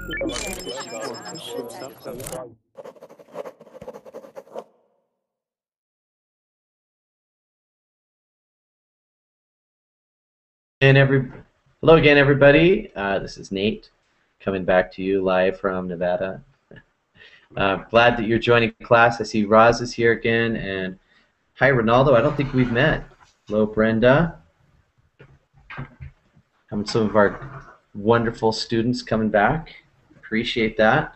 And hello again, everybody. This is Nate coming back to you live from Nevada. Glad that you're joining class. I see Roz is here again, and hi, Ronaldo. I don't think we've met. Hello, Brenda. Some of our wonderful students coming back. Appreciate that.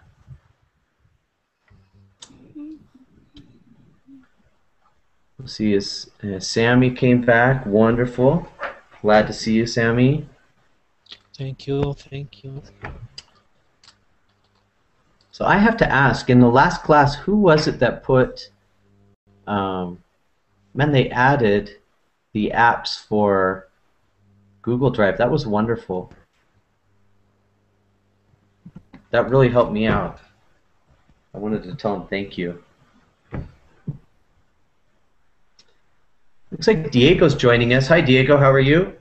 We'll see as Sammy came back. Wonderful. Glad to see you, Sammy. Thank you, thank you. So I have to ask, in the last class, who was it that put, they added the apps for Google Drive. That was wonderful. That really helped me out. I wanted to tell them thank you. Looks like Diego's joining us. Hi, Diego. How are you?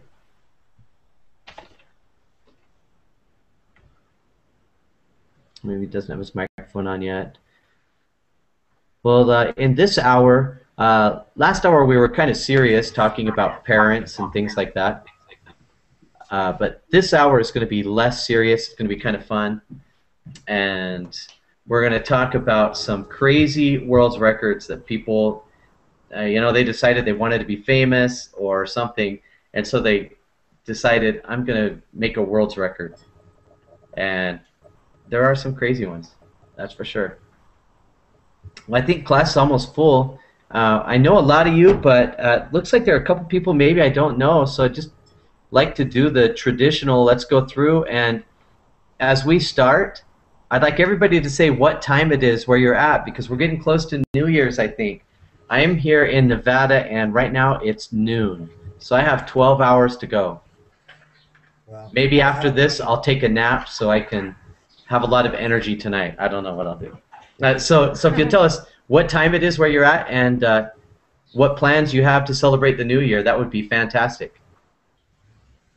Maybe he doesn't have his microphone on yet. Well, in this hour, last hour we were kind of serious, talking about parents and things like that. But this hour is going to be less serious. It's going to be kind of fun. And we're going to talk about some crazy world's records that people, they decided they wanted to be famous or something. And so they decided, I'm going to make a world's record. And there are some crazy ones, that's for sure. Well, I think class is almost full. I know a lot of you, but looks like there are a couple people maybe I don't know, so I'd just like to do the traditional, let's go through, and as we start, I'd like everybody to say what time it is where you're at, because we're getting close to New Year's, I think. I am here in Nevada, and right now it's noon, so I have 12 hours to go. Wow. Maybe after this I'll take a nap so I can have a lot of energy tonight. I don't know what I'll do. So if you tell us what time it is where you're at and what plans you have to celebrate the new year, that would be fantastic.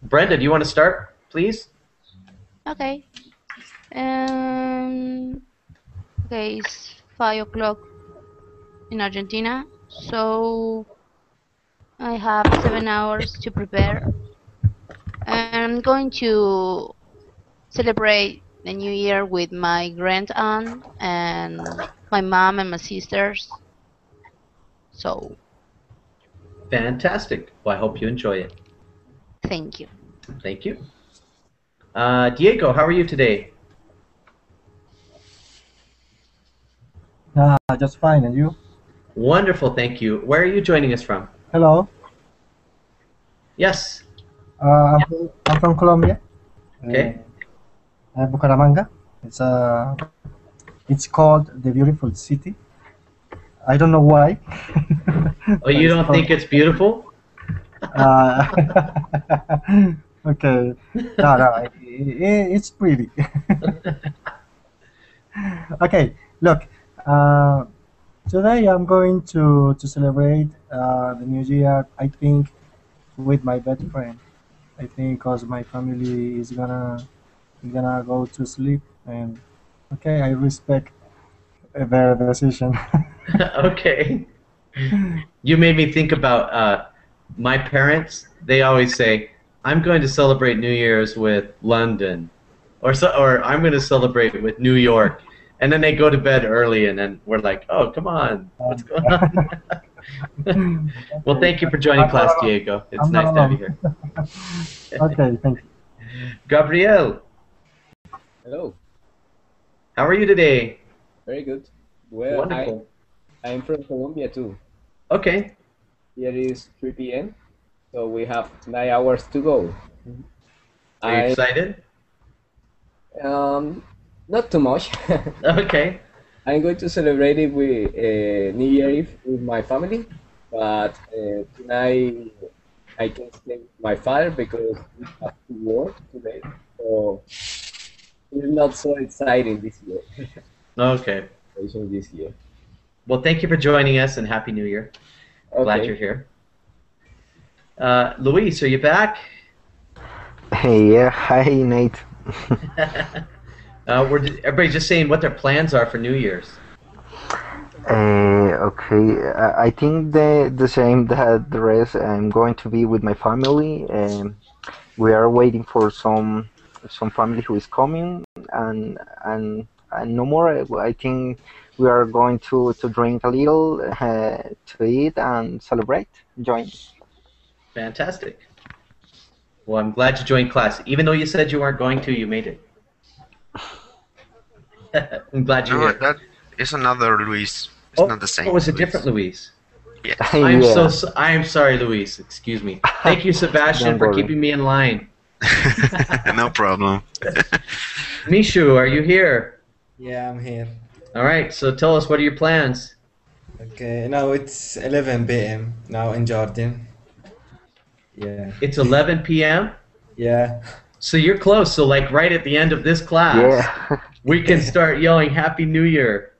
Brenda, do you want to start, please? Okay. Okay, it's 5 o'clock in Argentina, so I have 7 hours to prepare. I'm going to celebrate the new year with my grand aunt and my mom and my sisters. So fantastic. Well, I hope you enjoy it. Thank you. Thank you. Diego, how are you today? Just fine, and you? Wonderful, thank you. Where are you joining us from? Hello. Yes. I'm from Colombia. Okay. Bucaramanga. It's called the beautiful city. I don't know why. Oh, you don't think it's beautiful? Okay. No, it's pretty. Okay, look. Today I'm going to celebrate the New Year. I think with my best friend. I think because my family is gonna go to sleep, and okay, I respect their decision. Okay. You made me think about my parents. They always say, I'm going to celebrate New Year's with London, or I'm going to celebrate with New York. And then they go to bed early, and then we're like, oh, come on, what's going on? Well, thank you for joining class, Diego. It's nice to have you here. Okay, thank you. Gabriel. Hello. How are you today? Very good. Well, wonderful. I'm from Colombia too. Okay. Here is 3 p.m. So we have 9 hours to go. Are you excited? Not too much. Okay. I'm going to celebrate it with New Year Eve with my family, but tonight I can stay with my father because we have to work today. So it's not so exciting this year. Okay. This year. Well, thank you for joining us, and Happy New Year. Okay. Glad you're here. Luis, are you back? Hey, yeah, hi Nate. Everybody's just saying what their plans are for New Year's. Okay, I think the same that the rest. I'm going to be with my family. We are waiting for some family who is coming, and no more. I think we are going to drink a little, to eat and celebrate, join. Fantastic. Well, I'm glad you joined class. Even though you said you weren't going to, you made it. I'm glad you're No, here. that is another Luis. It's not the same. Oh, it's a Luis. different Luis. Yeah. I am sorry, Luis. Excuse me. Thank you, Sebastian, Don't for worry. keeping me in line. No problem. Mishu, are you here? Yeah, I'm here. All right. So tell us, what are your plans? Okay, now it's 11 p.m. now in Jordan. Yeah, It's 11 p.m. yeah. So you're close. So like right at the end of this class, Yeah. we can start yelling Happy New Year.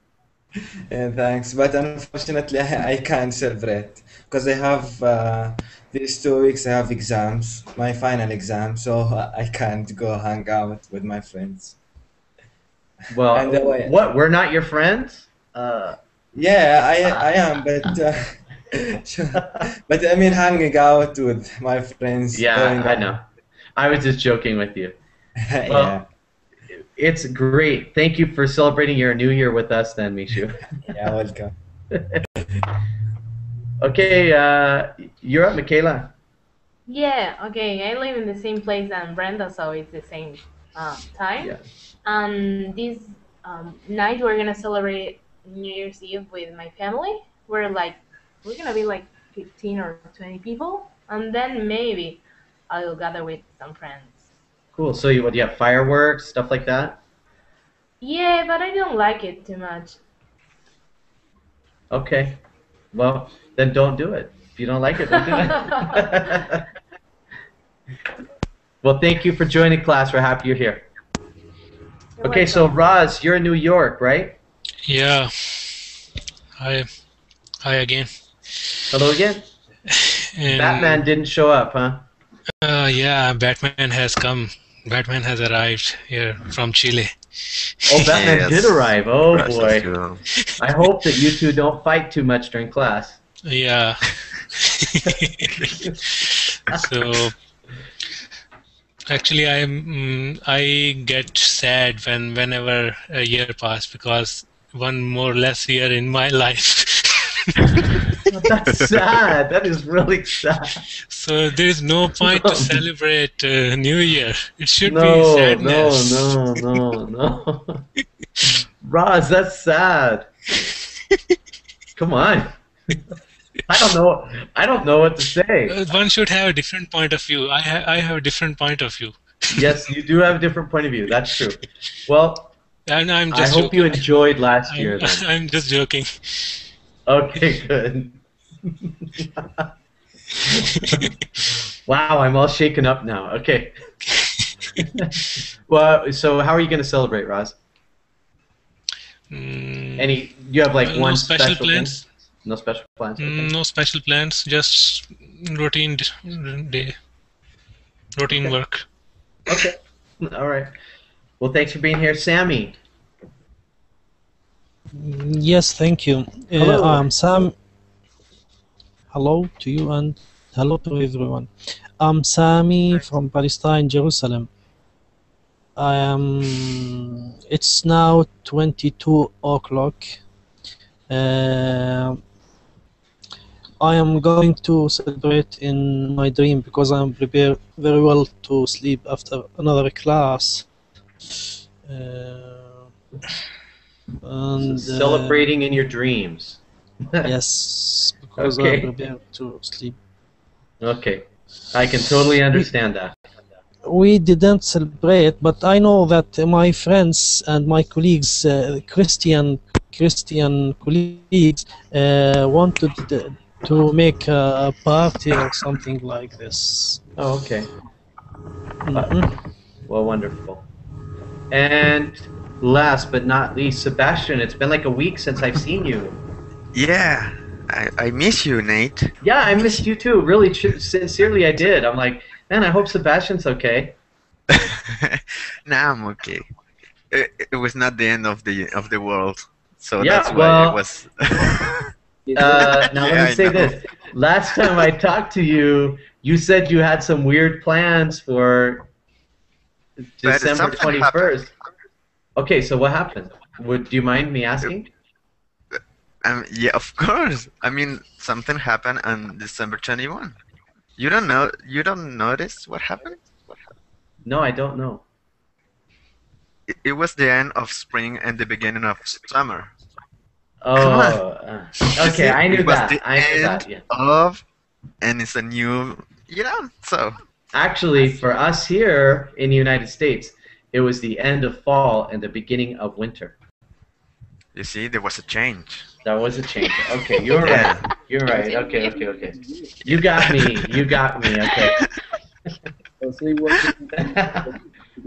Yeah, thanks. But unfortunately, I can't celebrate because I have these 2 weeks. I have exams, my final exam, so I can't go hang out with my friends. Well, And what? We're not your friends? Yeah, I am, but sure. But I mean, hanging out with my friends. Yeah, going I out. know. I was just joking with you. Yeah. Well, it's great. Thank you for celebrating your New Year with us, then, Mishu. Yeah, welcome. Okay, you're up, Michaela. Yeah, okay. I live in the same place as Brenda, so it's the same time. Yeah. And this night we're gonna celebrate New Year's Eve with my family. We're gonna be like 15 or 20 people, and then maybe I'll gather with some friends. Cool. So what do you have? Fireworks, stuff like that? Yeah, but I don't like it too much. Okay. Well, then don't do it. If you don't like it, don't do it. Well, thank you for joining class. We're happy you're here. You're Okay, so welcome. Roz, you're in New York, right? Yeah. Hi. Hi again. Hello again. And, Batman didn't show up, huh? Yeah, Batman has come. Batman has arrived here from Chile. Oh, Batman Yes. did arrive. Oh Right, boy. let's go. I hope that you two don't fight too much during class. Yeah. So actually, I get sad whenever a year passes because one more less year in my life. That's sad. That is really sad. So there is no point to celebrate New Year. It should be No, sadness. no. Roz, that's sad. Come on. I don't know what to say. One should have a different point of view. I have a different point of view. Yes, you do have a different point of view. That's true. Well, And I'm I just hope you joking. enjoyed last year then. I'm just joking. Okay, good. Wow, I'm all shaken up now. Okay. Well, so how are you going to celebrate, Roz? You have like no one special special plans. thing? No special plans. Okay. No special plans. Just routine day, routine Okay. work. Okay. All right. Well, thanks for being here, Sammy. Yes, thank you. Hello. I'm Sam. Hello to you and hello to everyone. I'm Sami from Palestine, Jerusalem. It's now 22 o'clock. I am going to celebrate in my dream because I'm prepared very well to sleep after another class. And Celebrating in your dreams. yes, because Okay. I'm prepared to sleep. Okay. I can totally understand that. We didn't celebrate, but I know that my friends and my colleagues, Christian colleagues, wanted to make a party or something like this. Oh, okay. Mhm. Well, wonderful. And last but not least, Sebastian, it's been like a week since I've seen you. Yeah, I miss you, Nate. Yeah, I missed you too. Really, sincerely, I did. I'm like, man, I hope Sebastian's okay. Nah, I'm okay. it was not the end of the world, so Yeah, that's why well, it was. now Yeah, let me I say know. this. Last time I talked to you, you said you had some weird plans for But December something happened. 21st. Okay, so what happened? Do you mind me asking? Yeah, of course. I mean, something happened on December 21. You don't know? You don't notice what happened? No, I don't know. It was the end of spring and the beginning of summer. Come on. Oh, You okay, see, I knew it was that. the I knew that, end yeah. of, and it's a new, so. Actually, for us here in the United States, it was the end of fall and the beginning of winter. You see, there was a change. That was a change. Okay, you're Yeah. right. You're right. Okay. You got me. You got me. Okay.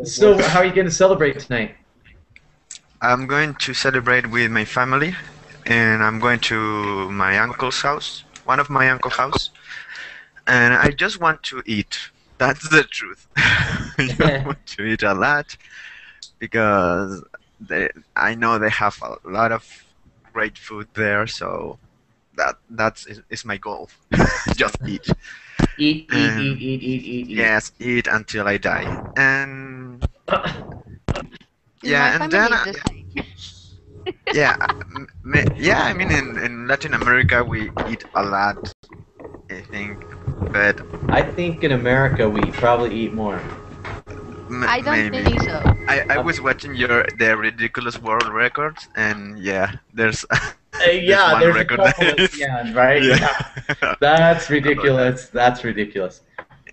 So, how are you going to celebrate tonight? I'm going to celebrate with my family, and I'm going to my uncle's house, one of my uncle's house, and I just want to eat. That's the truth. I just want to eat a lot because I know they have a lot of great food there, so that's is my goal. Just eat. Eat. Yes, eat until I die. And My and family then is the same. yeah, I mean in Latin America we eat a lot, I think, but I think in America we probably eat more. I don't maybe. think so. I was watching the ridiculous world records, and yeah, there's Yeah, one there's a record. couple at the end, right? Yeah. That's ridiculous. That's ridiculous.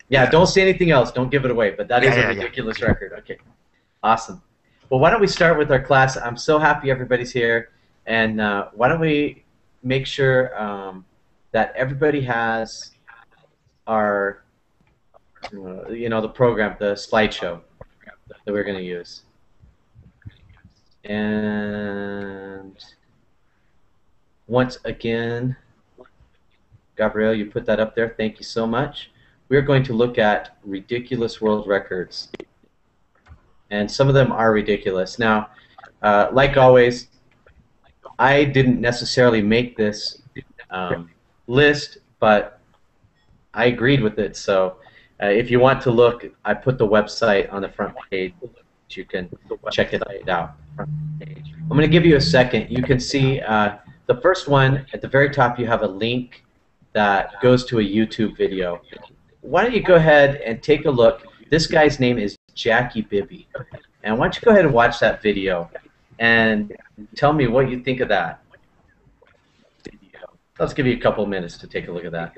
Yeah, don't say anything else. Don't give it away. But that is a ridiculous record. Okay. Awesome. Well, why don't we start with our class? I'm so happy everybody's here. And why don't we make sure that everybody has our, the program, the slideshow that we're going to use. And once again, Gabrielle, you put that up there. Thank you so much. We're going to look at ridiculous world records. And some of them are ridiculous. Now, like always, I didn't necessarily make this list, but I agreed with it. So if you want to look, I put the website on the front page. You can check it out. I'm going to give you a second. You can see the first one at the very top. You have a link that goes to a YouTube video. Why don't you go ahead and take a look? This guy's name is Jackie Bibby. And why don't you go ahead and watch that video and tell me what you think of that. Let's give you a couple minutes to take a look at that.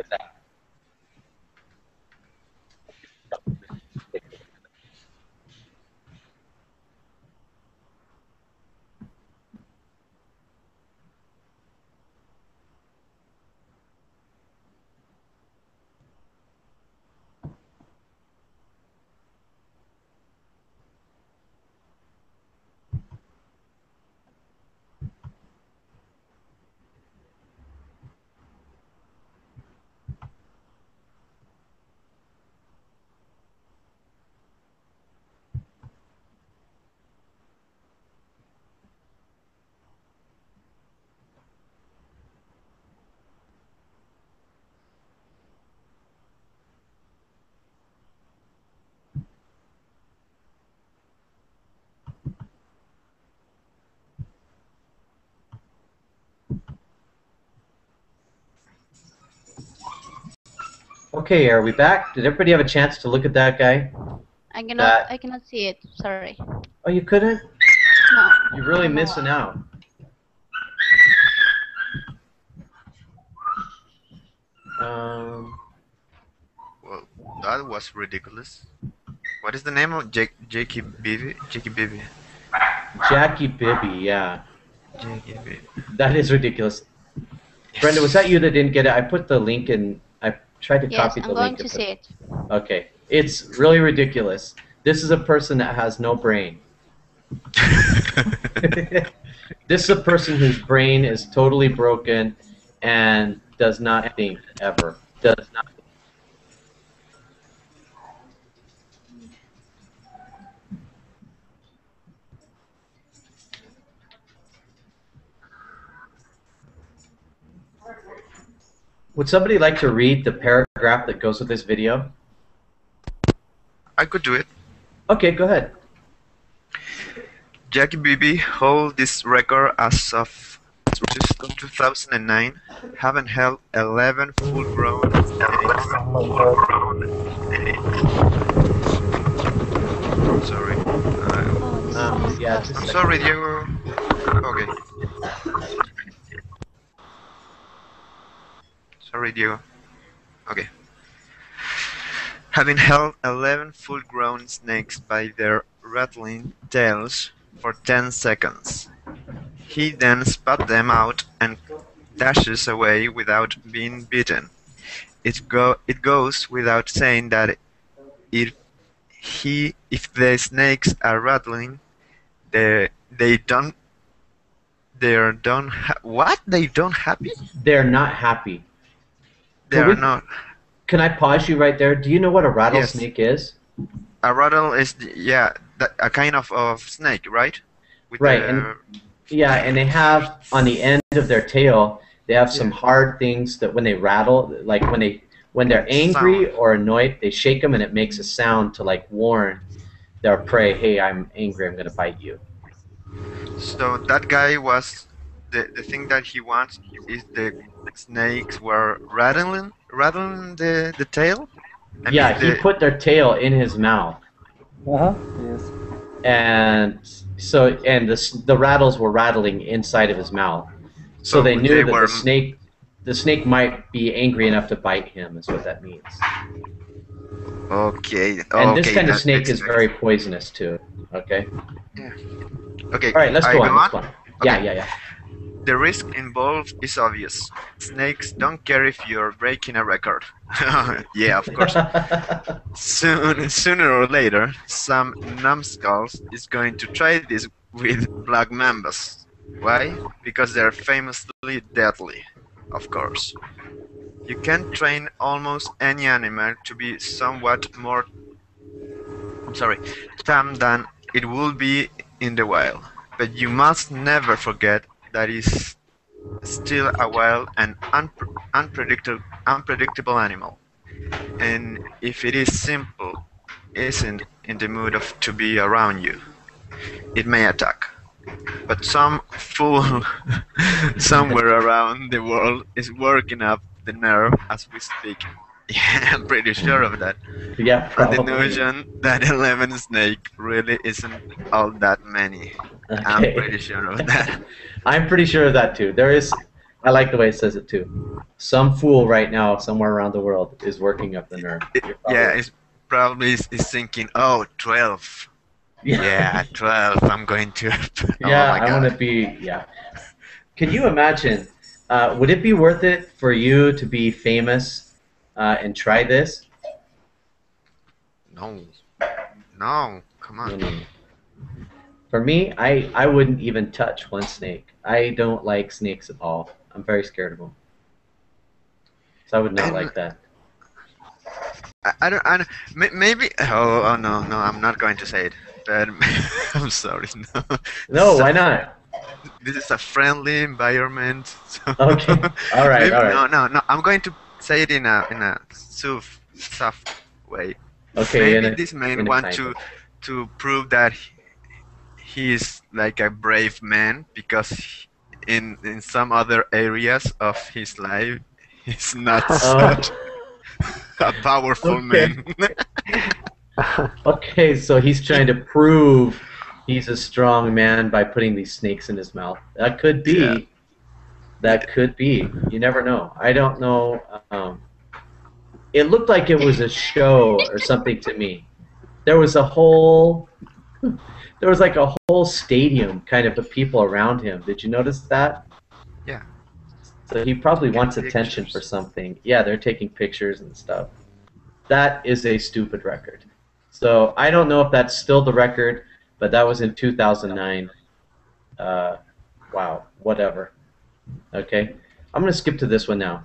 Okay, are we back? Did everybody have a chance to look at that guy? I cannot see it. Sorry. Oh, you couldn't? No. You're really missing out. Well, that was ridiculous. What is the name of Jackie Bibby? Jackie Bibby. Jackie Bibby, yeah. Jackie Bibby. That is ridiculous. Brenda, was that you that didn't get it? I put the link in. I tried to copy the link. Yes, I'm going to see it. Okay. It's really ridiculous. This is a person that has no brain. This is a person whose brain is totally broken and does not think ever. Does not. Would somebody like to read the paragraph that goes with this video? I could do it. Okay, go ahead. Jackie Bibi holds this record as of 2009, having held 11 full-grown snakes. I'm sorry. Yeah, just a I'm second. sorry, Diego. Okay. Sorry, Diego. Okay. Having held 11 full-grown snakes by their rattling tails for 10 seconds. He then spat them out and dashes away without being bitten. It goes without saying that if the snakes are rattling, they don't what? They don't happy? They're not happy. They Can are we- not. Can I pause you right there? Do you know what a rattlesnake is? A rattle is a kind of snake, right? With Right, and yeah, and they have on the end of their tail, they have some hard things that when they rattle, like when they're angry or annoyed, they shake them and it makes a sound to like warn their prey, "Hey, I'm angry. I'm gonna bite you." So that guy was the thing that he wants is the snakes were rattling the tail. I mean, Yeah, he put their tail in his mouth, Yes. and so the rattles were rattling inside of his mouth. So they knew that the snake might be angry enough to bite him. Is what that means. Okay. And this kind of that snake makes is sense. very poisonous too. Okay. Okay. All right, let's I go on. go Let's go on. Okay. Yeah. The risk involved is obvious. Snakes don't care if you're breaking a record. Yeah, of course. Sooner or later, some numbskulls is going to try this with black mambas. Why? Because they're famously deadly, of course. You can train almost any animal to be somewhat more tame than it would be in the wild. But you must never forget that it's still a wild and unpredictable animal. And if it is isn't in the mood to be around you, it may attack. But some fool somewhere around the world is working up the nerve as we speak. Yeah, I'm pretty sure of that. Yeah, And the probably. notion that 11 snake really isn't all that many. I'm Okay. pretty sure of that. I'm pretty sure of that too. There is. I like the way it says it too. Some fool right now somewhere around the world is working up the nerve. You're probably Yeah, right. it's probably is thinking, oh, 12. Yeah, 12. I'm going to. Oh Yeah, my I want to God. be. Yeah. Can you imagine? Would it be worth it for you to be famous and try this? No. No. Come on. No. For me, I wouldn't even touch one snake. I don't like snakes at all. I'm very scared of them. So I would not And- like that. I don't. Maybe. Oh no, I'm not going to say it. But I'm sorry. No. No, why not? This is a friendly environment. So Okay. All right. Maybe, All right. No. I'm going to say it in a soft way. Okay. Maybe this man want to prove that he is like a brave man because in some other areas of his life he's not such a powerful man. Okay, so he's trying to prove he's a strong man by putting these snakes in his mouth. That could be. Yeah. That could be. You never know. I don't know. It looked like it was a show or something to me. There was a whole stadium kind of people around him. Did you notice that? Yeah. So he probably wants Taking attention pictures. for something. Yeah, they're taking pictures and stuff. That is a stupid record. So I don't know if that's still the record, but that was in 2009. Wow, whatever. Okay, I'm gonna skip to this one now.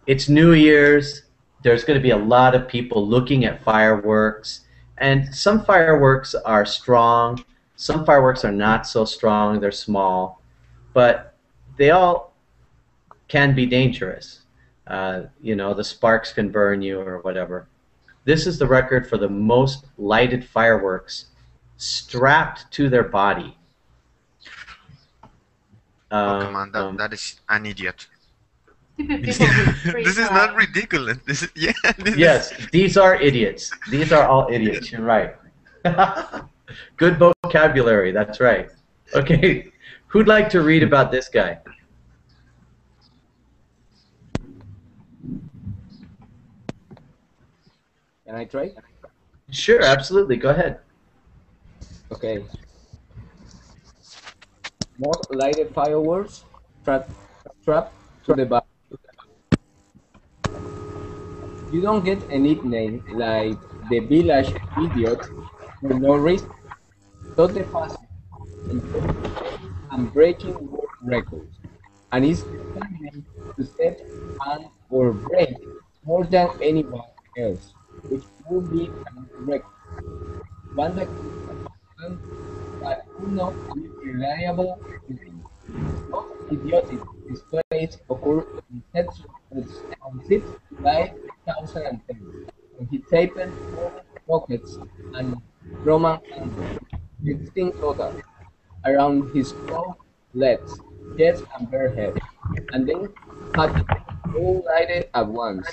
It's New Year's. There's going to be a lot of people looking at fireworks, and some fireworks are strong. Some fireworks are not so strong. They're small, but they all can be dangerous. You know, the sparks can burn you or whatever. This is the record for the most lighted fireworks strapped to their body. Oh, come on, that is an idiot. People This is not ridiculous. This is, yeah. Yes, these are idiots. These are all idiots. You're right. Good vocabulary. That's right. Okay, who'd like to read about this guy? Can I try? Sure, absolutely. Go ahead. Okay. More lighted fireworks strapped to the back. You don't get a nickname like the village idiot for no reason. Not the fastest and breaking world records, and is determined to set and or break more than anyone else, which would be a record. One that but who not be reliable. Most idiotic displays occur on 6th July 2010 when he taped four rockets and Roman candles, 16 total, around his 12 legs, chest and bare head, and then had them all lighted at once.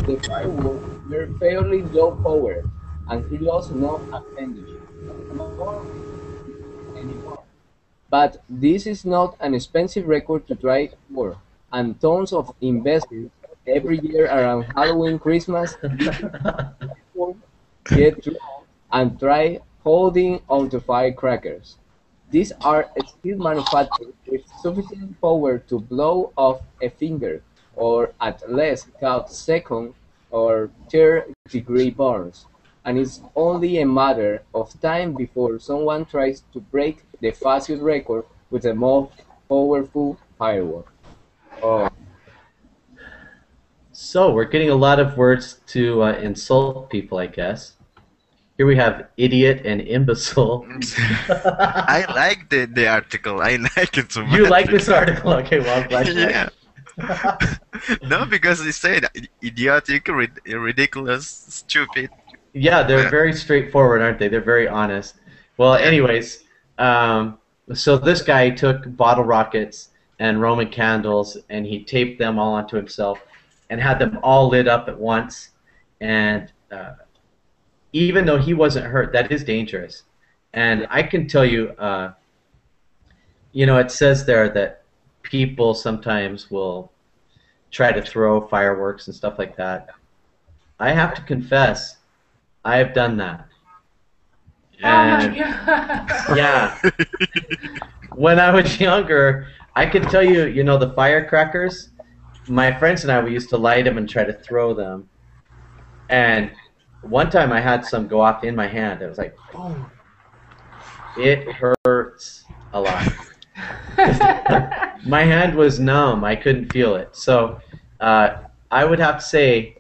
The fireworks were fairly low powered, and he lost no appendage anymore. But this is not an expensive record to try for, and tons of investors every year around Halloween, Christmas, get through and try holding onto firecrackers. These are still manufactured with sufficient power to blow off a finger, or at least cause second or third-degree burns, and it's only a matter of time before someone tries to break the fastest record with a more powerful firework. Oh, So we're getting a lot of words to insult people, I guess. Here we have idiot and imbecile. I like the article. I like it so much. You like this article? Okay, well, I'm glad you like Yeah. it. No, because they said idiotic, ridiculous, stupid. Yeah, they're Yeah. very straightforward, aren't they? They're very honest. Well, anyways, so this guy took bottle rockets and Roman candles and he taped them all onto himself and had them all lit up at once. And even though he wasn't hurt, that is dangerous. And I can tell you, you know, it says there that people sometimes will try to throw fireworks and stuff like that. I have to confess, I have done that. Oh my And god. yeah, when I was younger, I could tell you, you know, the firecrackers, my friends and I, we used to light them and try to throw them. And one time I had some go off in my hand. It was like, boom. It hurts a lot. My hand was numb. I couldn't feel it. So I would have to say,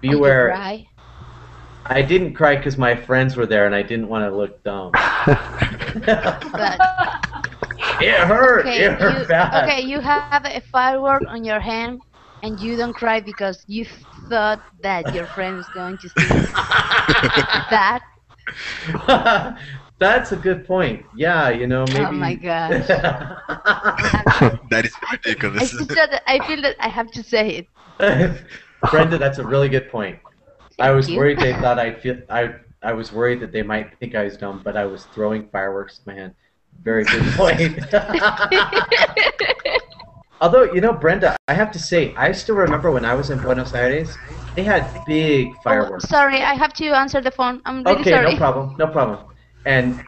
Did you beware. cry? I didn't cry because my friends were there and I didn't want to look dumb. But It hurt. okay, It hurt bad. okay, you have a firework on your hand and you don't cry because you thought that your friend was going to see that. That's a good point. Yeah, you know, maybe. Oh my gosh. That is I ridiculous. feel that I have to say it. Brenda, that's a really good point. I was you. worried they thought I was worried that they might think I was dumb, but I was throwing fireworks in my hand. Very good point. Although, you know, Brenda, I have to say, I still remember when I was in Buenos Aires, they had big Oh, fireworks. sorry, I have to answer the phone. I'm really Okay, sorry. no problem, no problem. And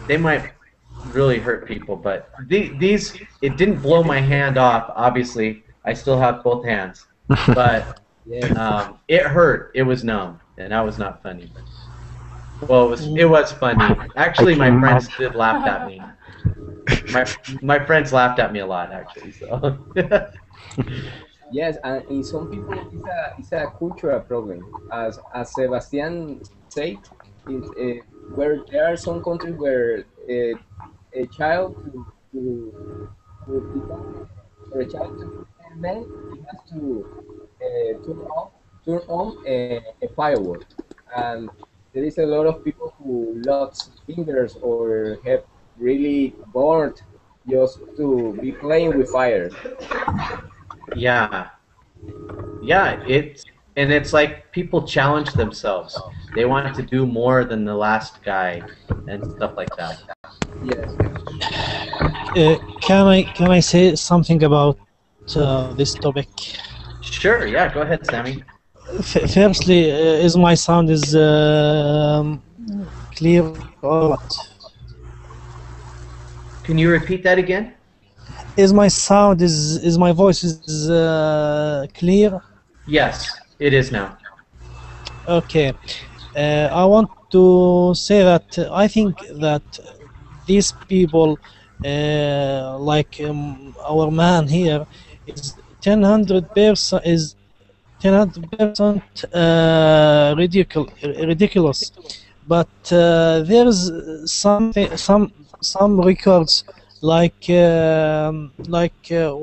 they might really hurt people, but these it didn't blow my hand off. Obviously, I still have both hands, but yes. it hurt. It was numb, and that was not funny. Well, it was funny. Actually, my friends did laugh at me. My friends laughed at me a lot, actually. So. Yes, and in some people it's a cultural problem. As Sebastian said, where there are some countries where a child to become for a child to be made, he has to turn on a firework, and there is a lot of people who lost fingers or have really burned just to be playing with fire. Yeah, yeah. It's like people challenge themselves. They want to do more than the last guy and stuff like that. Yes. Can I say something about this topic? Sure. Yeah. Go ahead, Sammy. Firstly, is my sound is clear or what? Can you repeat that again? Is my sound is my voice is clear? Yes, it is now. Okay. I want to say that I think that these people, like our man here, is 100% is 100% ridiculous. But there's some records like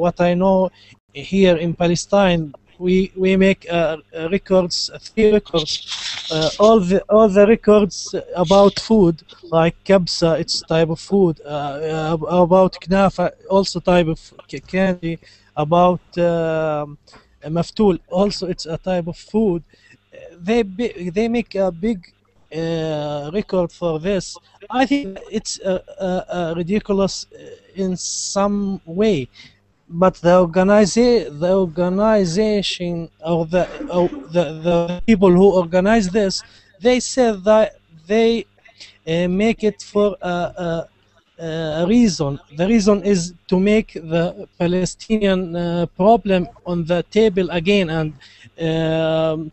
what I know here in Palestine. We make records, 3 records, all the records about food, like kabsa, it's type of food, about knafa, also type of candy, about maftul, also it's a type of food. They make a big record for this. I think it's ridiculous in some way, but the organization or the people who organize this, they said that they make it for a reason. The reason is to make the Palestinian problem on the table again and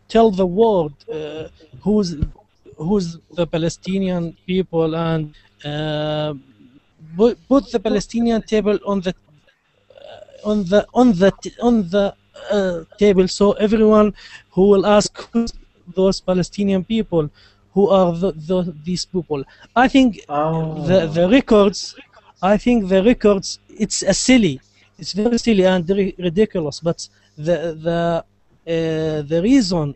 tell the world who's the Palestinian people, and put the Palestinian table on the table, so everyone who will ask who's those Palestinian people, who are these people. I think the records. I think the records. It's a silly. It's very silly and ridiculous. But the reason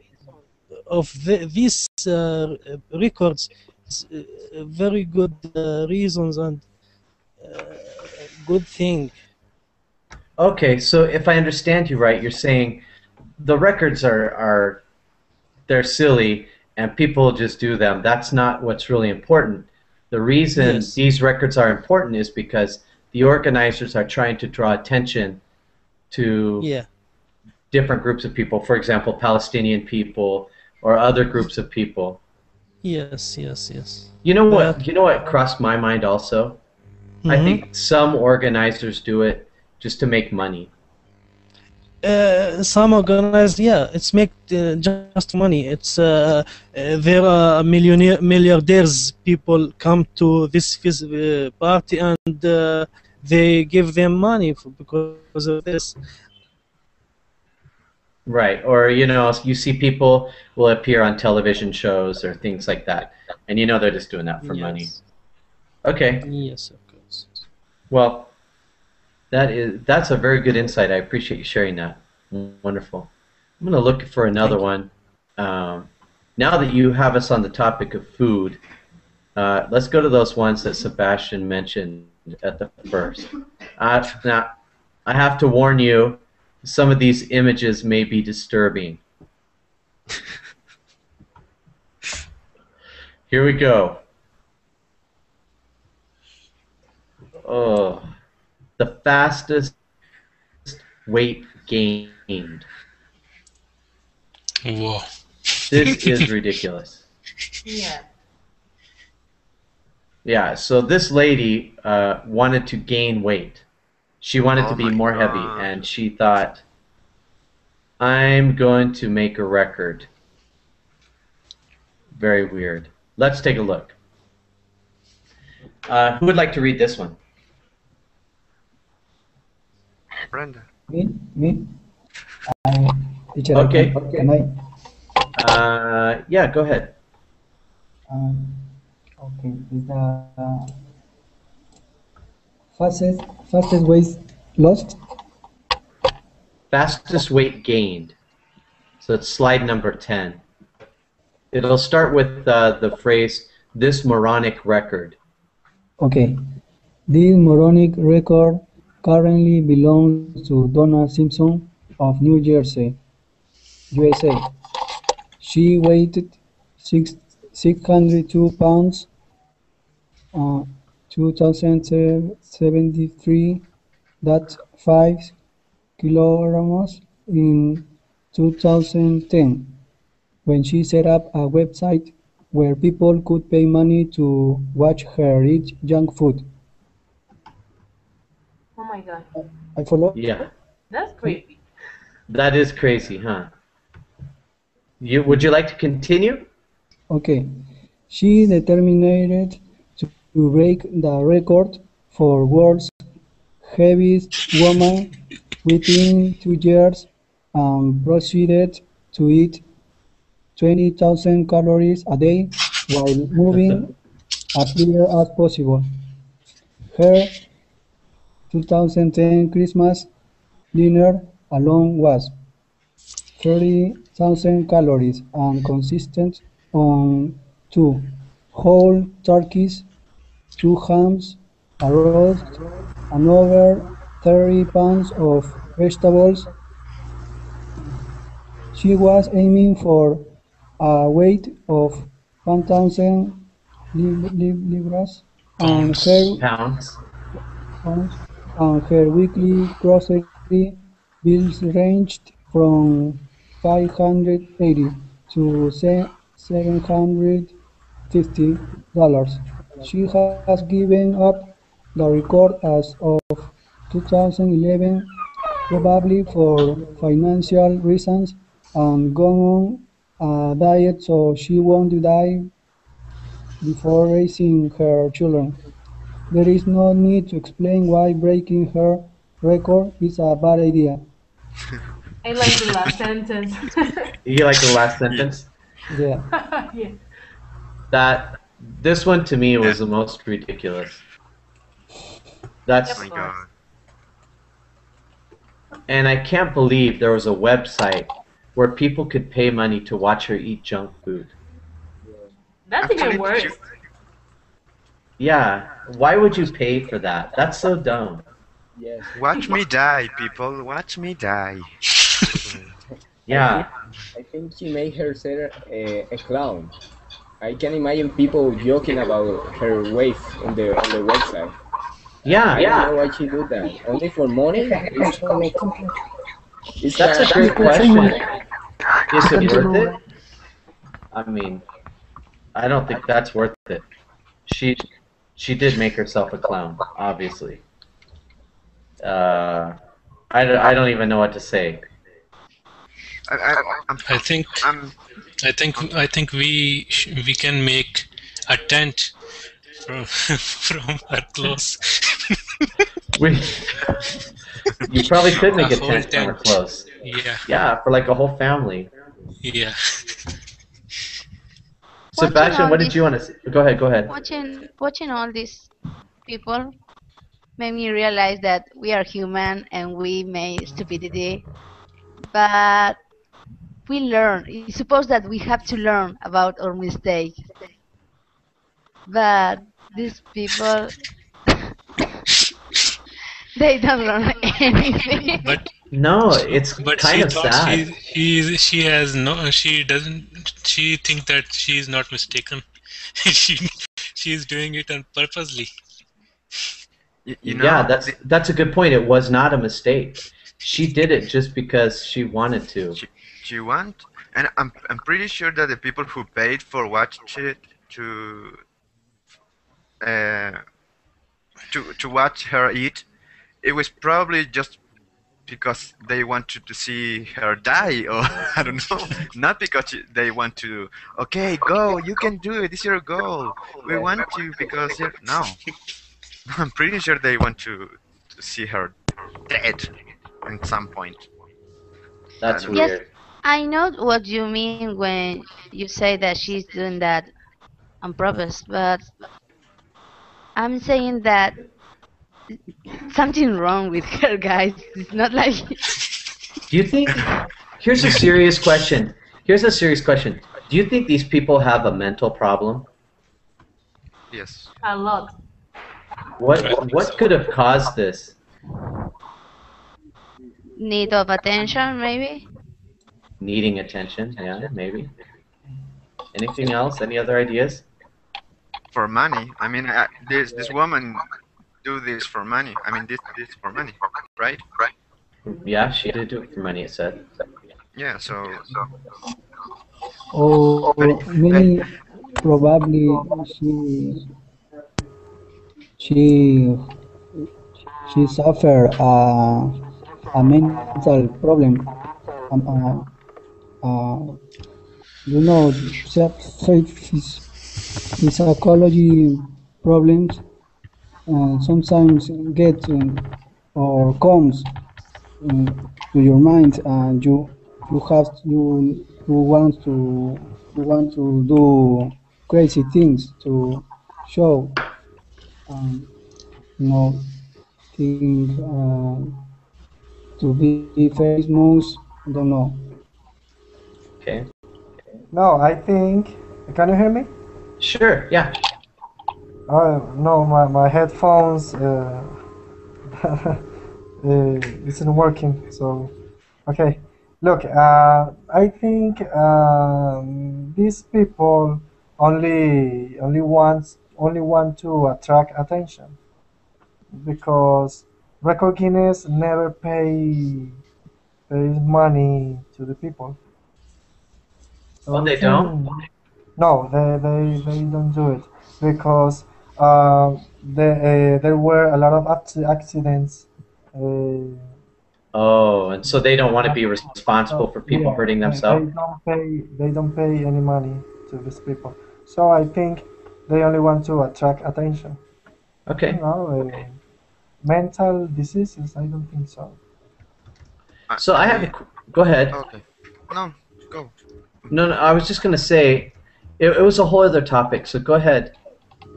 of these records is very good reasons and good thing. Okay, so if I understand you right, you're saying the records are they're silly and people just do them. That's not what's really important. The reason Yes. these records are important is because the organizers are trying to draw attention to Yeah. different groups of people, for example, Palestinian people or other groups of people. Yes. You know what? But- You know what crossed my mind also? I Mhm. think some organizers do it just to make money. Some organized, yeah, it's make just money. It's there are milliardaires people come to this party and they give them money because of this. Right, or you know, you see people will appear on television shows or things like that, and you know they're just doing that for money. Yes. Okay, Yes, of course. well, that's a very good insight. I appreciate you sharing that. Wonderful. I'm going to look for another one. Now that you have us on the topic of food, let's go to those ones that Sebastian mentioned at the first. Now, I have to warn you, some of these images may be disturbing. Here we go. Oh, the fastest weight gained. Whoa. This is ridiculous. Yeah. Yeah, so this lady wanted to gain weight. She wanted Oh to be my more heavy, God. and she thought, I'm going to make a record. Very weird. Let's take a look. Who would like to read this one? Brenda. Me? Teacher, Okay. Can I? Yeah, go ahead. Okay. Is the fastest weight lost? fastest weight gained. So it's slide number 10. It'll start with the phrase, this moronic record. Okay. This moronic record currently belongs to Donna Simpson of New Jersey, USA. She weighed 602 pounds, 2073, that's 5 kilograms in 2010, when she set up a website where people could pay money to watch her eat junk food. Oh my god. I follow? Yeah. That's creepy. That is crazy, huh? Would you like to continue? Okay. She determined to break the record for world's heaviest woman within 2 years and proceeded to eat 20,000 calories a day while moving as little as possible. Her 2010 Christmas dinner alone was 30,000 calories and consisted on 2 whole turkeys, 2 hams, a roast, and over 30 pounds of vegetables. She was aiming for a weight of 1,000 libras, and Pounds. her weekly grocery bills ranged from $580 to $750. She has given up the record as of 2011, probably for financial reasons, and gone on a diet so she won't die before raising her children. There is no need to explain why breaking her record is a bad idea. I like the last sentence. You like the last sentence? Yeah. Yeah. This one to me was the most ridiculous. That's Oh my god. And I can't believe there was a website where people could pay money to watch her eat junk food. That's even Actually, worse. Yeah, why would you pay for that? That's so dumb. Yes. Watch me die, people. Watch me die. Yeah. I think she made herself a clown. I can imagine people joking about her weight on the website. Yeah, I don't know why she do that. Only for money? It's That's a great question. Is it worth it? I mean, I don't think that's worth it. She did make herself a clown, obviously. I don't even know what to say. I think we can make a tent from her clothes. You probably could make a whole tent from her clothes. Yeah. Yeah, for like a whole family. Yeah. Sebastian, what did you want to say? Go ahead. Watching all these people made me realize that we are human and we make stupidity, but we learn. It's supposed that we have to learn about our mistakes, but these people they don't learn anything. But no, it's kind of sad. She has no. She doesn't. She thinks that she is not mistaken. she is doing it on purposely. You know, yeah, that's a good point. It was not a mistake. She did it just because she wanted to. She want, and I'm pretty sure that the people who paid for watch it to watch her eat, it was probably just because they wanted to see her die, or I don't know, not because they want to. Okay, go, you can do it. It's your goal. We want you because you're no. I'm pretty sure they want to see her dead at some point. That's weird. Yes, I know what you mean when you say that she's doing that on purpose, but I'm saying that something wrong with her, guys. It's not like Do you think? Here's a serious question. Here's a serious question. Do you think these people have a mental problem? Yes. A lot. What could have caused this? Need of attention, maybe? Needing attention, yeah, maybe. Anything else? Any other ideas? For money. I mean, this woman do this for money. I mean, this for money, right? Right. Yeah, she did do it for money, it said. Yeah. So. Or maybe probably she she suffered a mental problem. You know, psychology problems sometimes get or comes to your mind, and you want to do crazy things to show, you know, think to be famous. I don't know. Okay. No, I think. Can you hear me? Sure, yeah. No, my headphones isn't working. So, okay. Look, I think these people only want to attract attention, because Record Guinness never pays money to the people. Oh, they don't? No, they don't do it, because there were a lot of accidents. Oh, and so they don't want to be responsible for people hurting themselves? They don't pay any money to these people. So I think they only want to attract attention. Okay. You know, mental diseases, I don't think so. So I have go ahead. Okay. No, go. No, I was just gonna say, it was a whole other topic. So go ahead.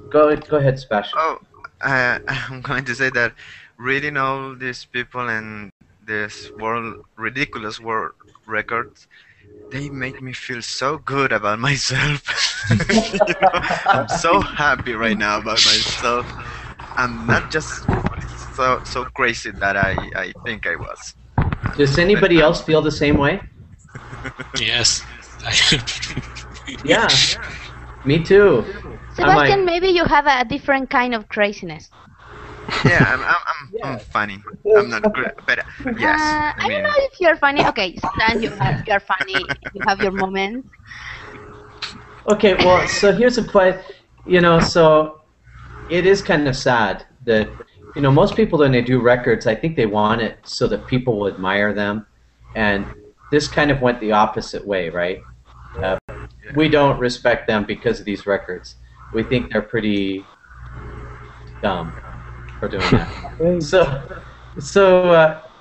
Go ahead, Sebastian. Oh, I'm going to say that reading all these people and this ridiculous world records, they make me feel so good about myself. You know, I'm so happy right now about myself. I'm not just so crazy that I think I was. Does anybody else feel the same way? Yes. Yeah. Me too. Sebastian, maybe you have a different kind of craziness. Yeah, I'm funny. I'm not great, but yes. I don't know if you're funny. Okay, sometimes you're funny. You have your moments. Okay, well, so here's a question. So it is kind of sad that, most people when they do records, I think they want it so that people will admire them, and this kind of went the opposite way, right? We don't respect them because of these records. We think they're pretty dumb for doing that. So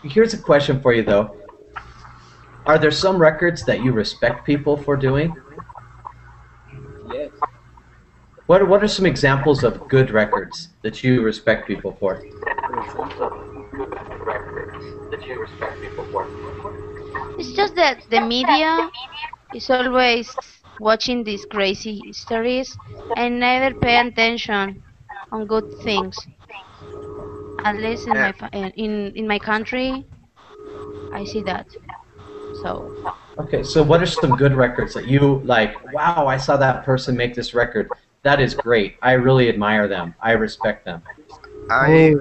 here's a question for you, though. Are there some records that you respect people for doing? Yes. What are some examples of good records that you respect people for? It's just that the media is always watching these crazy stories and never pay attention on good things. At least in my country, I see that. So. Okay, so what are some good records that you like? Wow, I saw that person make this record. That is great. I really admire them. I respect them. Okay.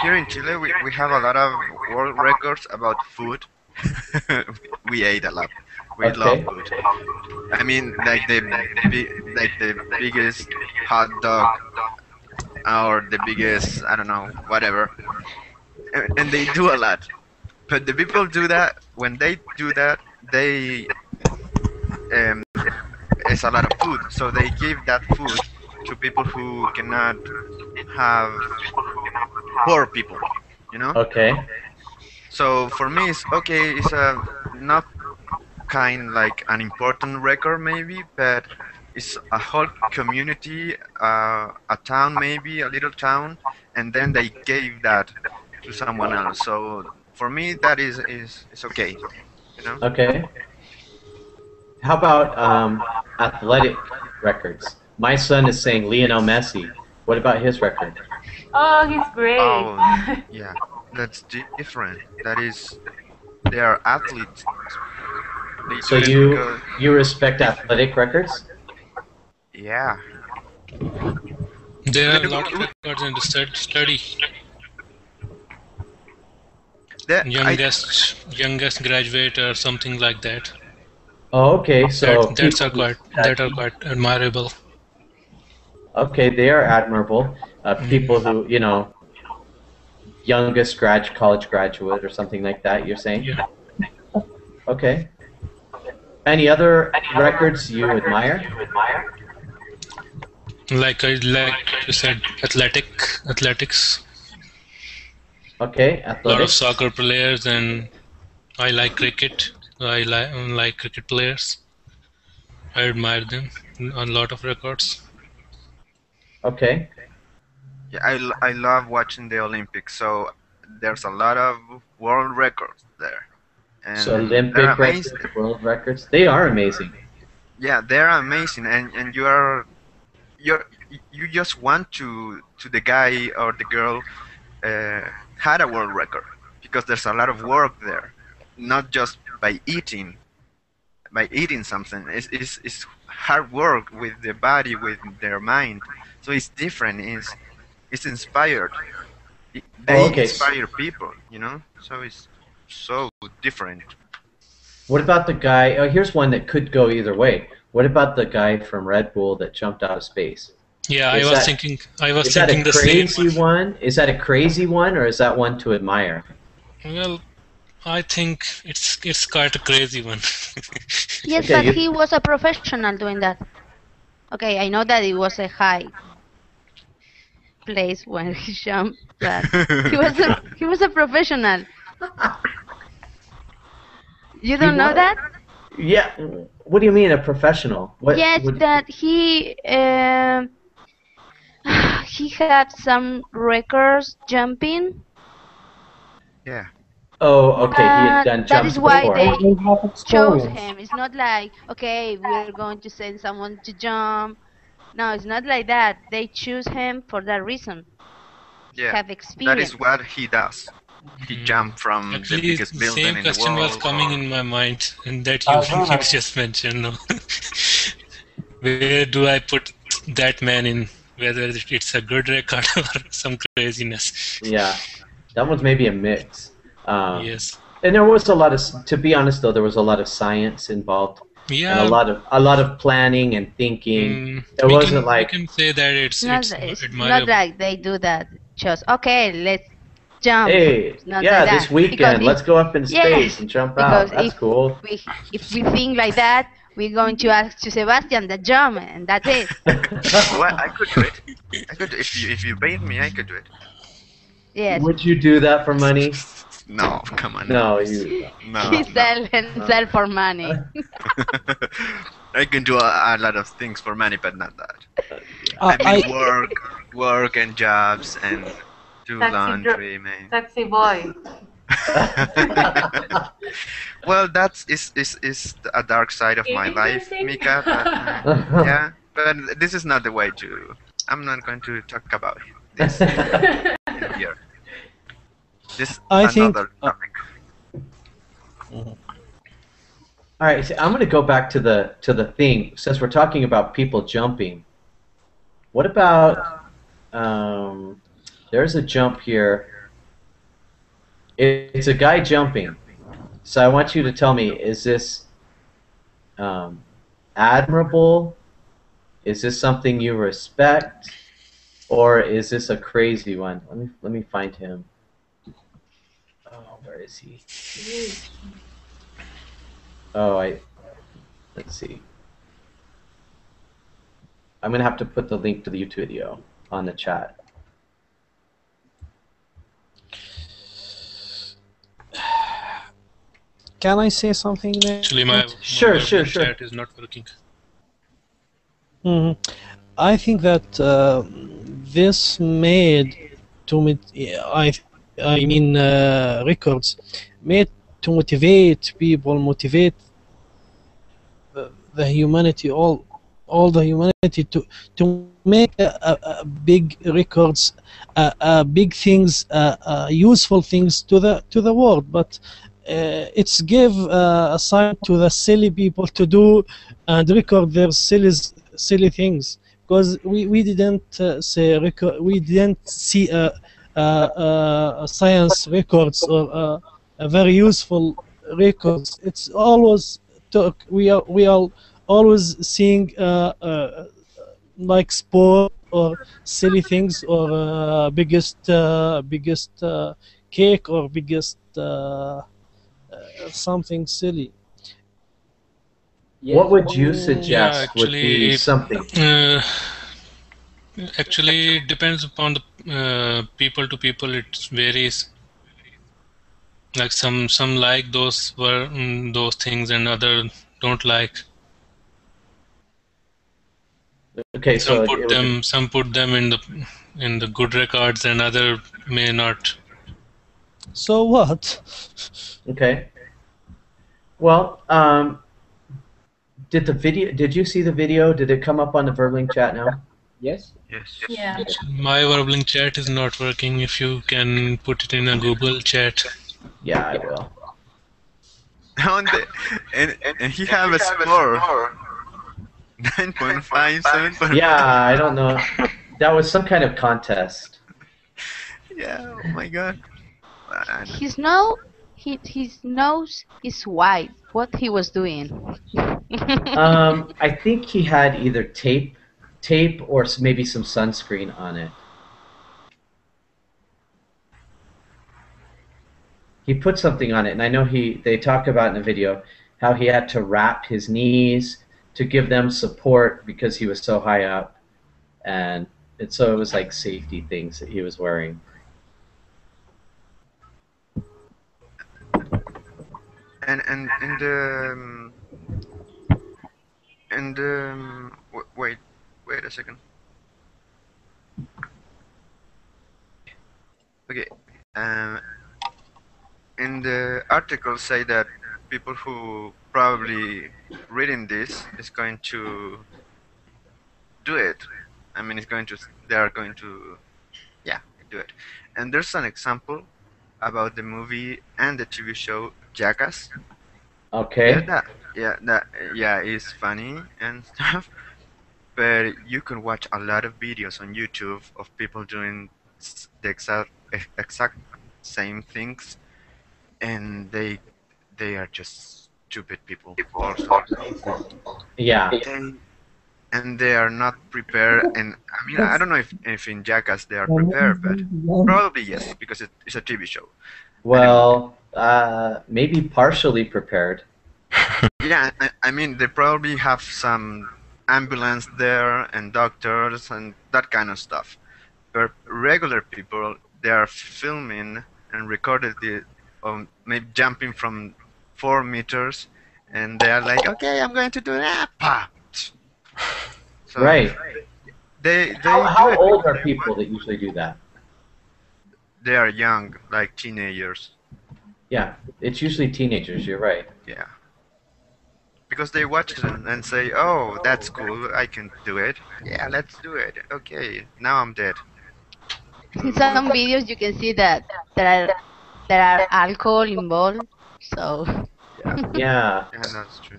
Here in Chile, we have a lot of world records about food. We ate a lot. We love food. I mean, like the biggest hot dog, or the biggest, I don't know, whatever. And they do a lot. But the people do that, when they do that, it's a lot of food. So they give that food to people who cannot have, poor people, Okay. So for me, it's okay. It's not kind like an important record maybe, but it's a whole community, a town maybe, a little town, and then they gave that to someone else. So for me, that is okay, you know. Okay. How about athletic records? My son is saying Lionel Messi. What about his record? Oh, he's great. Oh, yeah, that's different. That is, they are athletes. They So do it you because, you respect athletic records? yeah. There are a lot of records in the study. Youngest graduate or something like that. Oh, okay. So That are quite admirable. Okay, they are admirable. People who, youngest college graduate or something like that, you're saying? Yeah. Okay. Any other records you admire? Like you said, athletics. Okay, A lot of athletics. soccer players, and I like cricket. I like cricket players. I admire them. A lot of records. Okay. Yeah, I love watching the Olympics. So there's a lot of world records there. And So they're Olympic amazing. records, world records, they are amazing. Yeah, they're amazing, and you just want to the guy or the girl had a world record because there's a lot of work there, not just by eating something. It's hard work with the body, with their mind. So it's different. It's inspired. They okay. inspire people, So it's so different. What about the guy? Oh, here's one that could go either way. What about the guy from Red Bull that jumped out of space? Yeah, I was thinking Is that a crazy one? Is that a crazy one, or is that one to admire? Well, I think it's quite a crazy one. Yes, Okay, but he was a professional doing that. Okay, I know that it was a high place when he jumped, but he was a professional. You don't know that? Yeah. What do you mean, a professional? Yes, that he had some records jumping. Yeah. Oh, okay. He had done That jumps is why before. they chose him. It's not like, okay, we're going to send someone to jump. No, it's not like that. They choose him for that reason. Yeah. Have experience. That is what he does. He jumped from Actually, the biggest building same in the question world. was coming in my mind, and that you just mentioned. No? Where do I put that man in? Whether it's a good record or some craziness. Yeah, that one's maybe a mix. Yes. And there was a lot of, to be honest though, there was a lot of science involved. Yeah. And a lot of planning and thinking. It wasn't like. We can say that it's admirable. Not like they do that. Just okay, let's jump. Hey, Not yeah, like this that. weekend, Because let's go up in space yes, and jump out. because That's cool. If we think like that, we're going to ask to Sebastian the jump, and that's it. Well, I could do it. If you paid me, I could do it. Yes. Would you do that for money? No, come on. No, you. No. He sell for money. I can do a lot of things for money, but not that. I mean, work and jobs and do laundry, man. Sexy boy. Well, that's is a dark side of my life, Mika. But, yeah, but this is not the way to. I'm not going to talk about this in here. This another topic. All right, so I'm going to go back to the thing. Since we're talking about people jumping, what about there's a jump here. It's a guy jumping. So I want you to tell me: is this admirable? Is this something you respect, or is this a crazy one? Let me find him. Oh, where is he? Oh, let's see. I'm gonna have to put the link to the YouTube video on the chat. Can I say something there? Actually, my Sure. chat is not working. Mhm. I think that this made to I mean records made to motivate people, motivate the humanity, all the humanity to make a big records, big things, useful things to the world. But it's give a sign to the silly people to do and record their silly things, because we didn't say record, we didn't see science records or a very useful records. It's always talk. We are always seeing like sport or silly things or biggest cake or biggest something silly. What would you Yeah, suggest would be something? Actually, it depends upon the people to people. It varies. Like some like those things, and other don't like. Okay, so Some put them in the good records, and other may not. So what? Okay. Well, did you see the video? Did it come up on the Verbling chat now? Yes. Yes. Yeah. My Warbling chat is not working. If you can put it in a Google chat. Yeah, I will. And he have a score 9.5, 7.5. Yeah, I don't know. That was some kind of contest. Yeah. Oh my God. His nose is white. What he was doing? I think he had either tape or maybe some sunscreen on it. He put something on it, and I know they talk about in the video how he had to wrap his knees to give them support because he was so high up, and so it was like safety things that he was wearing. And wait a second. Okay. In the article say that people who probably reading this is going to do it. I mean, they are going to, yeah, do it. And there's an example about the movie and the TV show Jackass. Okay. Yeah, it's funny and stuff. But you can watch a lot of videos on YouTube of people doing the exact same things, and they are just stupid people also. Yeah. And they are not prepared. And I mean, I don't know if in Jackass they are prepared, but probably yes, because it's a TV show. Well, maybe partially prepared. Yeah, I mean, they probably have some ambulance there and doctors and that kind of stuff. But regular people, they are filming and recorded maybe jumping from 4 meters, and they are like, okay, I'm going to do that. Pah! So Right. How old are people that usually do that? They are young, like teenagers. Yeah, it's usually teenagers. You're right. Yeah. Because they watch it and say, oh, that's cool, I can do it. Yeah, let's do it. Okay, now I'm dead. In some videos you can see that there are alcohol involved. So. Yeah. Yeah, that's true.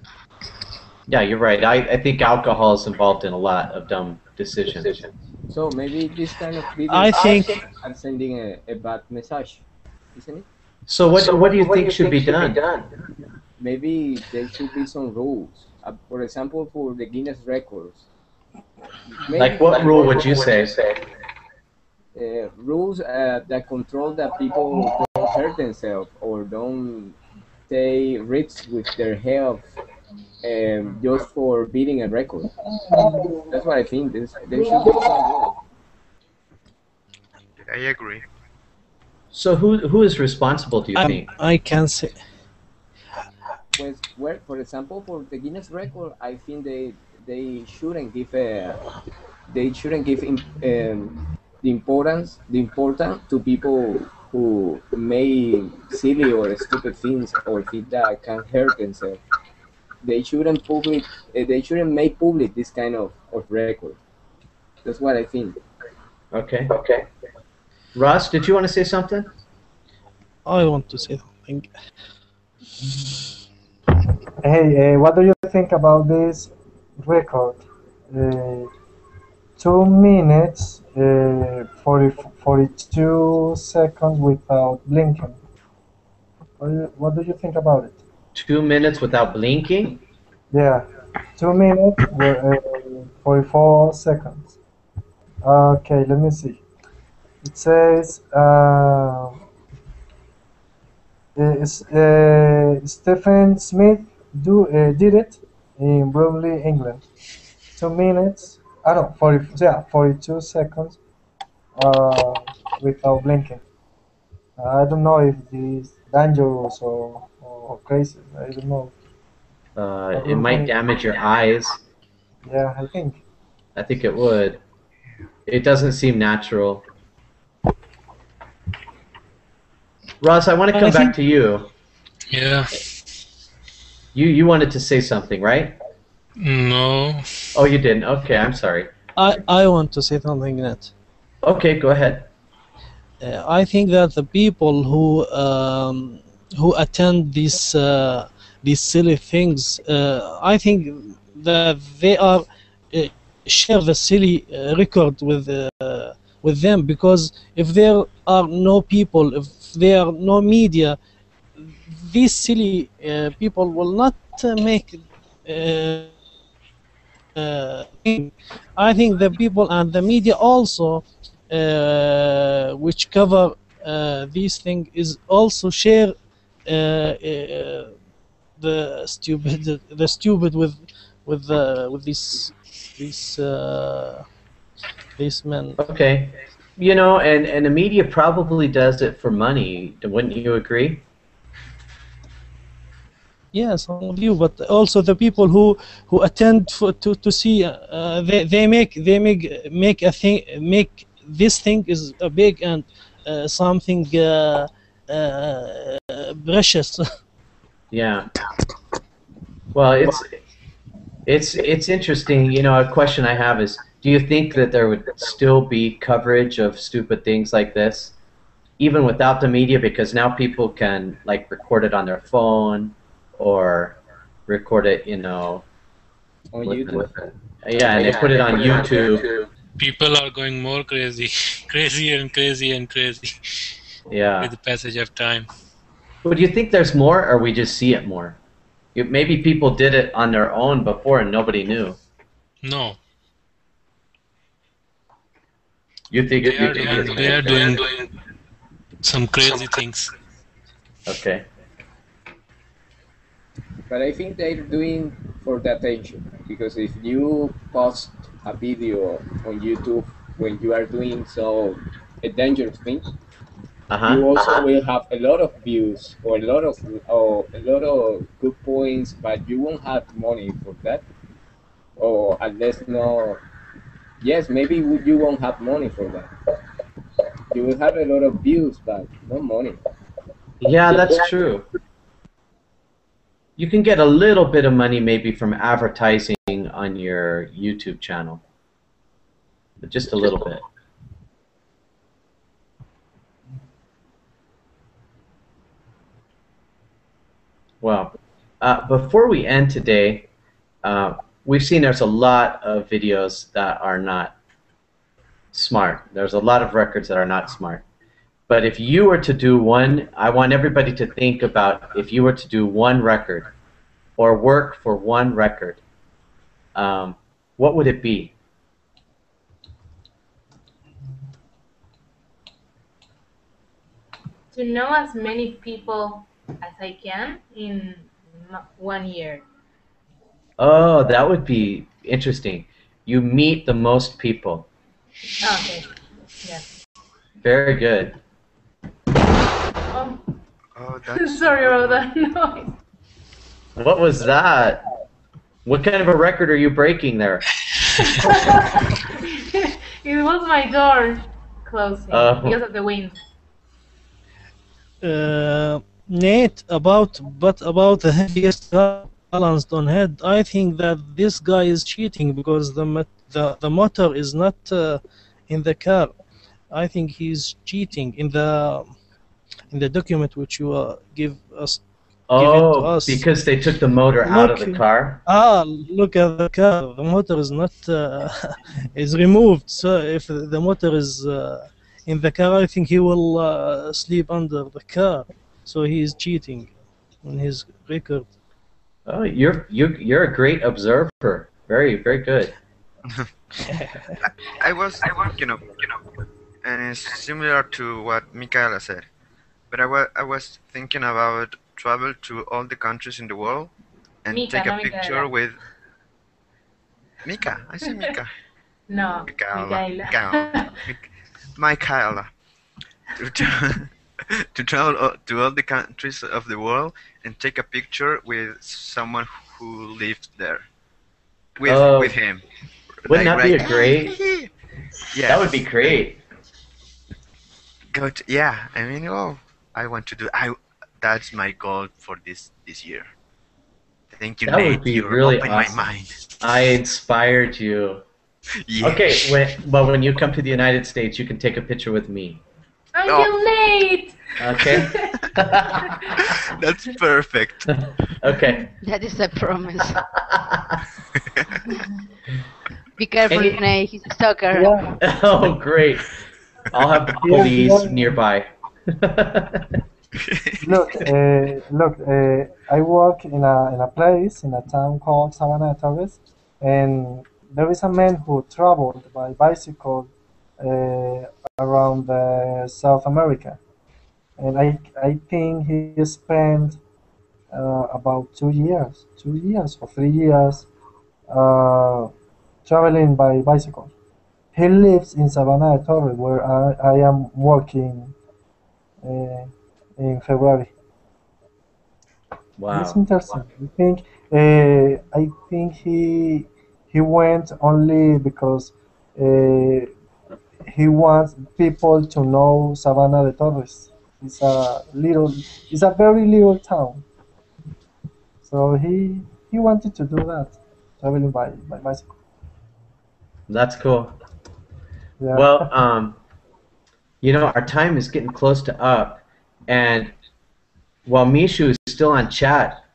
Yeah, you're right. I think alcohol is involved in a lot of dumb decisions. So maybe this kind of videos I think are sending a bad message, isn't it? So what do you think should be done? Maybe there should be some rules. For example, for the Guinness records. Like what rule would you say? Rules that control that people don't hurt themselves or don't take risks with their health just for beating a record. That's what I think. There should be some rules. I agree. So who is responsible, do you think? I can say. Well, for example, for the Guinness record, I think they they shouldn't give the importance to people who make silly or stupid things or things that can hurt themselves. They shouldn't make public this kind of record. That's what I think. Okay. Ross, did you want to say something? I want to say something. Hey, what do you think about this record? 2 minutes, 42 seconds without blinking. What do you think about it? 2 minutes without blinking? Yeah, 2 minutes, 44 seconds. Okay, let me see. It says Stephen Smith did it in Bromley, England. 2 minutes. I don't 42 seconds without blinking. I don't know if this is dangerous or crazy. I don't know. It might damage your eyes. Yeah, I think. I think it would. It doesn't seem natural. Ross, I want to come back to you. Yeah. You wanted to say something, right? No. Oh, you didn't. Okay, I'm sorry. I want to say something, Nat. Okay, go ahead. I think that the people who attend these silly things, I think that they are share the silly record with them, because if there are no people, if there are no media, these silly people will not make. I think the people and the media also, which cover these things, is also share the stupid with these men. Okay. You know, and the media probably does it for money. Wouldn't you agree? Yes, I'm with you, but also the people who attend to see, they make a thing, make this thing is a big and something precious. Yeah. Well, it's interesting. You know, a question I have is, do you think that there would still be coverage of stupid things like this, even without the media? Because now people can like record it on their phone or record it, you know, on YouTube. Yeah, and they put it on YouTube. People are going more crazy, crazier and crazy and crazy. Yeah. With the passage of time. But do you think there's more, or we just see it more? Maybe people did it on their own before and nobody knew. No. You think they are doing some crazy things. Okay. But I think they're doing for the attention, because if you post a video on YouTube when you are doing a dangerous thing, you also will have a lot of views or a lot of good points, but you won't have money for that, or unless yes, maybe you won't have money for that. You will have a lot of views, but no money. Yeah, that's true. You can get a little bit of money maybe from advertising on your YouTube channel, but just a little bit. Well, before we end today, we've seen there's a lot of videos that are not smart. There's a lot of records that are not smart. But if you were to do one, I want everybody to think about if you were to do one record or work for one record, what would it be? To know as many people as I can in 1 year. Oh, that would be interesting. You meet the most people. Okay. Yes. Very good. Oh, sorry about that noise. What was that? What kind of a record are you breaking there? It was my door closing because of the wind. Nate, about the heaviest car balanced on head, I think that this guy is cheating because the motor is not in the car. I think he's cheating in the document which you give us. Oh, because they took the motor out of the car? Look at the car. The motor is not is removed. So if the motor is in the car, I think he will sleep under the car. So he is cheating on his record. Oh, you're a great observer. Very, very good. I was, and it's similar to what Michaela said, but I was thinking about travel to all the countries in the world and take a picture with Mika. I said Mika. No, Michaela. To travel to all the countries of the world and take a picture with someone who lived there. With him. Wouldn't that be a great? Yeah, that would be great. Yeah, I mean, I want to do. That's my goal for this year. Thank you, That Nate. would be You really opened awesome. my mind. I inspired you. Yeah. Okay, when you come to the United States, you can take a picture with me. Uncle Nate! Okay? That's perfect. Okay. That is a promise. Be careful, Nate. He's a stalker. Yeah. Oh, great. I'll have the police nearby. Look, I work in a place in a town called Sabana de Torres, and there is a man who traveled by bicycle around South America, and I think he spent about 2 years or 3 years traveling by bicycle. He lives in Sabana de Torres, where I am working in February. Wow. It's interesting. I think he went only because he wants people to know Sabana de Torres. It's a very little town. So he wanted to do that, traveling by bicycle. That's cool. Yeah. Well, our time is getting close to up, and while Mishu is still on chat,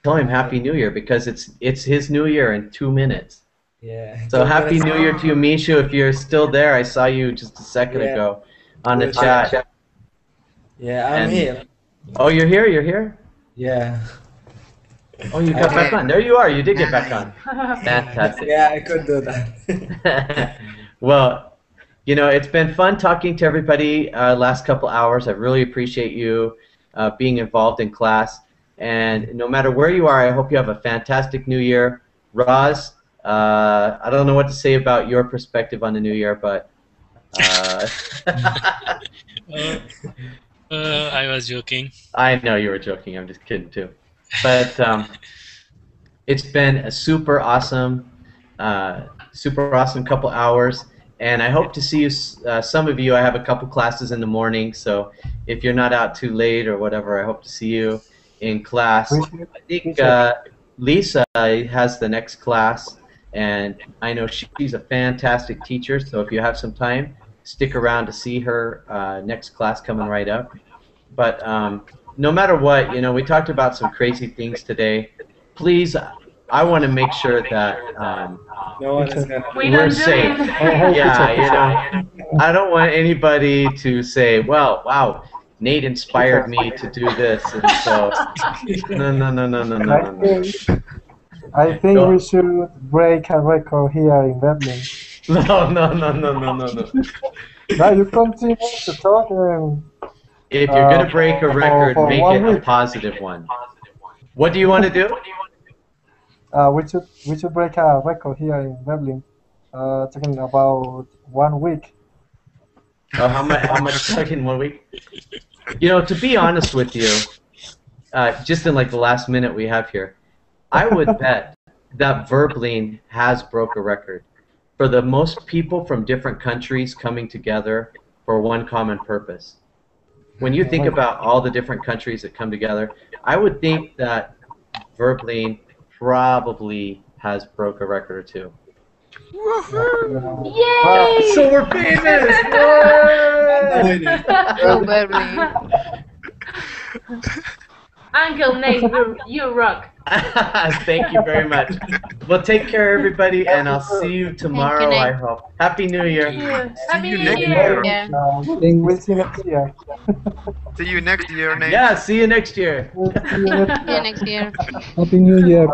tell him Happy New Year because it's his New Year in 2 minutes. Yeah. So Happy New Year to you, Mishu. If you're still there, I saw you just a second ago on the chat. Yeah, I'm here. Oh, you're here? You're here? Yeah. Oh, you got back on. There you are. You did get back on. Fantastic. Yeah, I could do that. Well, it's been fun talking to everybody last couple hours. I really appreciate you being involved in class. And no matter where you are, I hope you have a fantastic New Year. Roz, I don't know what to say about your perspective on the New Year, but... I was joking. I know you were joking. I'm just kidding, too. But it's been a super awesome couple hours. And I hope to see you, some of you. I have a couple classes in the morning, so if you're not out too late or whatever, I hope to see you in class. I think Lisa has the next class, and I know she's a fantastic teacher, so if you have some time, stick around to see her next class coming right up. But no matter what, we talked about some crazy things today. Please, I want to make sure that No one is gonna. we're safe. Yeah, I don't want anybody to say, "Well, wow, Nate inspired me to do this," and so no. I think we should break a record here in Berlin. No. Now you continue to talk and. If you're gonna break a record, for make 1 it a week. positive one. What do you want to do? We should break a record here in Berlin. Talking about 1 week. Oh, how much talking in 1 week? To be honest with you, just in like the last minute we have here, I would bet that Verbline has broke a record for the most people from different countries coming together for one common purpose. When you think about all the different countries that come together, I would think that Verbline probably has broke a record or two. Yay! So we're famous! Probably. Uncle Nate, you rock. Thank you very much. Well, take care, everybody, and I'll see you tomorrow, Nate. I hope. Happy New Year. Happy you New next Year. Yeah. We'll see you next year. See you next year, Nate. Yeah, see you next year. See you next year. Happy New Year.